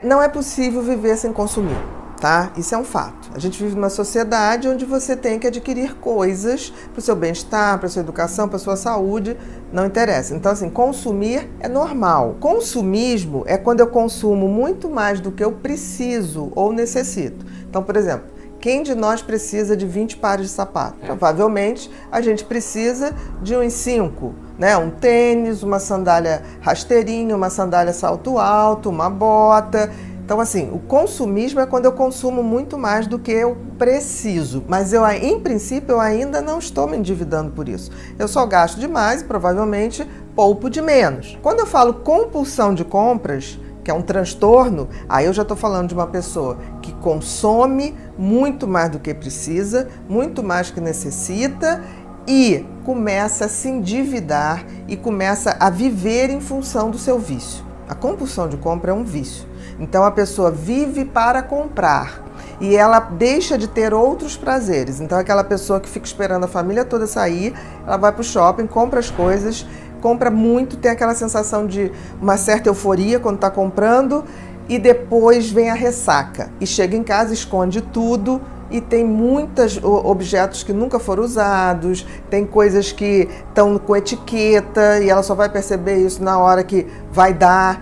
Não é possível viver sem consumir, tá? Isso é um fato. A gente vive numa sociedade onde você tem que adquirir coisas para o seu bem-estar, para a sua educação, para a sua saúde, não interessa. Então, assim, consumir é normal. Consumismo é quando eu consumo muito mais do que eu preciso ou necessito. Então, por exemplo, quem de nós precisa de 20 pares de sapato? Provavelmente a gente precisa de uns 5, né? Um tênis, uma sandália rasteirinha, uma sandália salto alto, uma bota. Então, assim, o consumismo é quando eu consumo muito mais do que eu preciso. Mas eu, em princípio, eu ainda não estou me endividando por isso. Eu só gasto demais e provavelmente poupo de menos. Quando eu falo compulsão de compras, que é um transtorno, aí eu já estou falando de uma pessoa que consome muito mais do que precisa, muito mais que necessita e começa a se endividar e começa a viver em função do seu vício. A compulsão de compra é um vício. Então a pessoa vive para comprar e ela deixa de ter outros prazeres. Então aquela pessoa que fica esperando a família toda sair, ela vai para o shopping, compra as coisas, compra muito, tem aquela sensação de uma certa euforia quando está comprando e depois vem a ressaca. E chega em casa, esconde tudo e tem muitos objetos que nunca foram usados, tem coisas que estão com etiqueta e ela só vai perceber isso na hora que vai dar.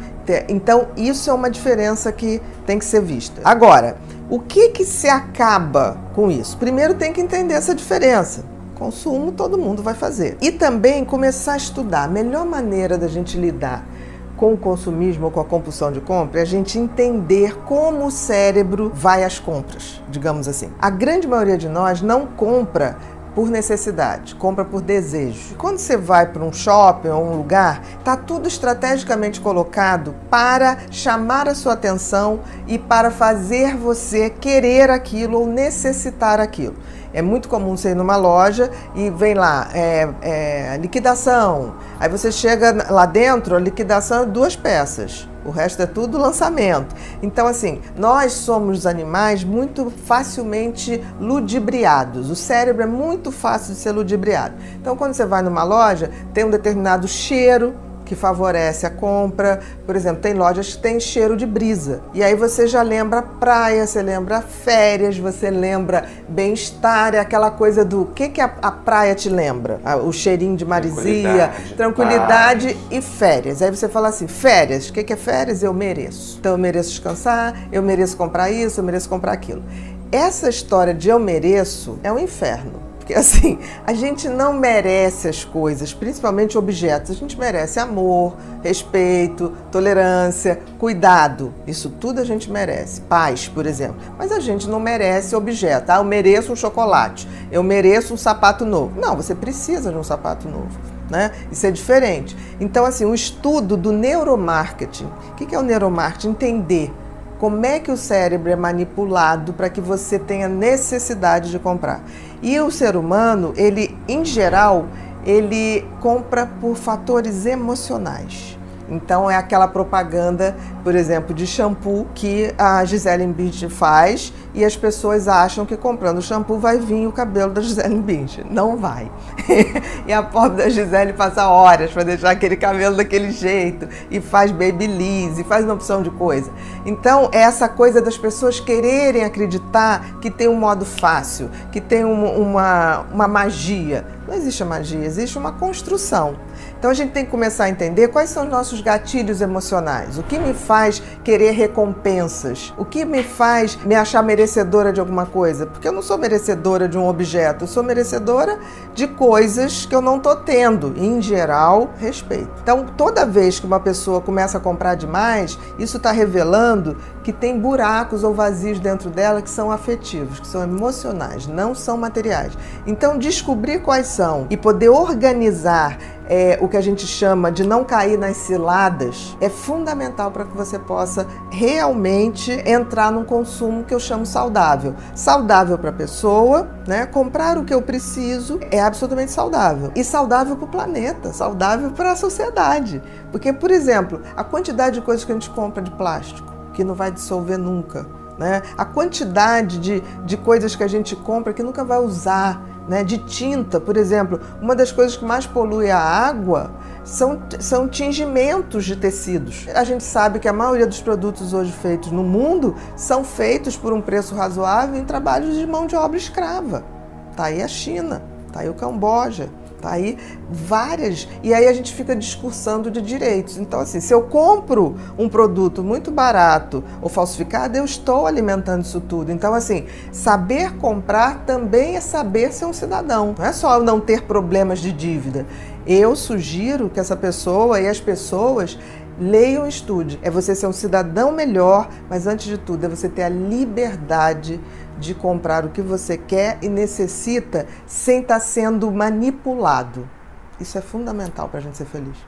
Então isso é uma diferença que tem que ser vista. Agora, o que se acaba com isso? Primeiro tem que entender essa diferença. Consumo todo mundo vai fazer. E também começar a estudar. A melhor maneira da gente lidar com o consumismo ou com a compulsão de compra é a gente entender como o cérebro vai às compras, digamos assim. A grande maioria de nós não compra por necessidade, compra por desejo. Quando você vai para um shopping ou um lugar, está tudo estrategicamente colocado para chamar a sua atenção e para fazer você querer aquilo ou necessitar aquilo. É muito comum você ir numa loja e vem lá, liquidação. Aí você chega lá dentro, a liquidação é 2 peças. O resto é tudo lançamento. Então, assim, nós somos animais muito facilmente ludibriados. O cérebro é muito fácil de ser ludibriado. Então, quando você vai numa loja, tem um determinado cheiro que favorece a compra. Por exemplo, tem lojas que tem cheiro de brisa. E aí você já lembra praia, você lembra férias, você lembra bem-estar, é aquela coisa do que a praia te lembra? O cheirinho de maresia, tranquilidade e férias. Aí você fala assim, férias, o que é férias? Eu mereço. Então eu mereço descansar, eu mereço comprar isso, eu mereço comprar aquilo. Essa história de eu mereço é um inferno. Porque assim, a gente não merece as coisas, principalmente objetos. A gente merece amor, respeito, tolerância, cuidado. Isso tudo a gente merece. Paz, por exemplo. Mas a gente não merece objeto. Eu mereço um chocolate, eu mereço um sapato novo. Não, você precisa de um sapato novo, né? Isso é diferente. Então, assim, o estudo do neuromarketing. O que é o neuromarketing? Entender como é que o cérebro é manipulado para que você tenha necessidade de comprar. E o ser humano, ele, em geral, ele compra por fatores emocionais. Então é aquela propaganda, por exemplo, de shampoo que a Gisele Bündchen faz e as pessoas acham que comprando shampoo vai vir o cabelo da Gisele Bündchen. Não vai. E a pobre da Gisele passa horas para deixar aquele cabelo daquele jeito e faz babyliss e faz uma opção de coisa. Então é essa coisa das pessoas quererem acreditar que tem um modo fácil, que tem uma magia. Não existe a magia, existe uma construção. Então a gente tem que começar a entender quais são os nossos gatilhos emocionais. O que me faz querer recompensas? O que me faz me achar merecedora de alguma coisa? Porque eu não sou merecedora de um objeto, eu sou merecedora de coisas que eu não estou tendo. E, em geral, respeito. Então toda vez que uma pessoa começa a comprar demais, isso está revelando que tem buracos ou vazios dentro dela que são afetivos, que são emocionais, não são materiais. Então descobrir quais são e poder organizar o que a gente chama de não cair nas ciladas é fundamental para que você possa realmente entrar num consumo que eu chamo saudável. Saudável para a pessoa, né? Comprar o que eu preciso é absolutamente saudável. E saudável para o planeta, saudável para a sociedade. Porque, por exemplo, a quantidade de coisas que a gente compra de plástico, que não vai dissolver nunca, né? A quantidade de coisas que a gente compra que nunca vai usar, né? De tinta, por exemplo, uma das coisas que mais polui a água são tingimentos de tecidos. A gente sabe que a maioria dos produtos hoje feitos no mundo são feitos por um preço razoável em trabalhos de mão de obra escrava. Tá aí a China, tá aí o Camboja, tá aí várias, e aí a gente fica discursando de direitos. Então, assim, se eu compro um produto muito barato ou falsificado, eu estou alimentando isso tudo. Então, assim, saber comprar também é saber ser um cidadão. Não é só eu não ter problemas de dívida. Eu sugiro que essa pessoa e as pessoas leiam e estudem. É você ser um cidadão melhor, mas antes de tudo é você ter a liberdade de comprar o que você quer e necessita sem estar sendo manipulado. Isso é fundamental para a gente ser feliz.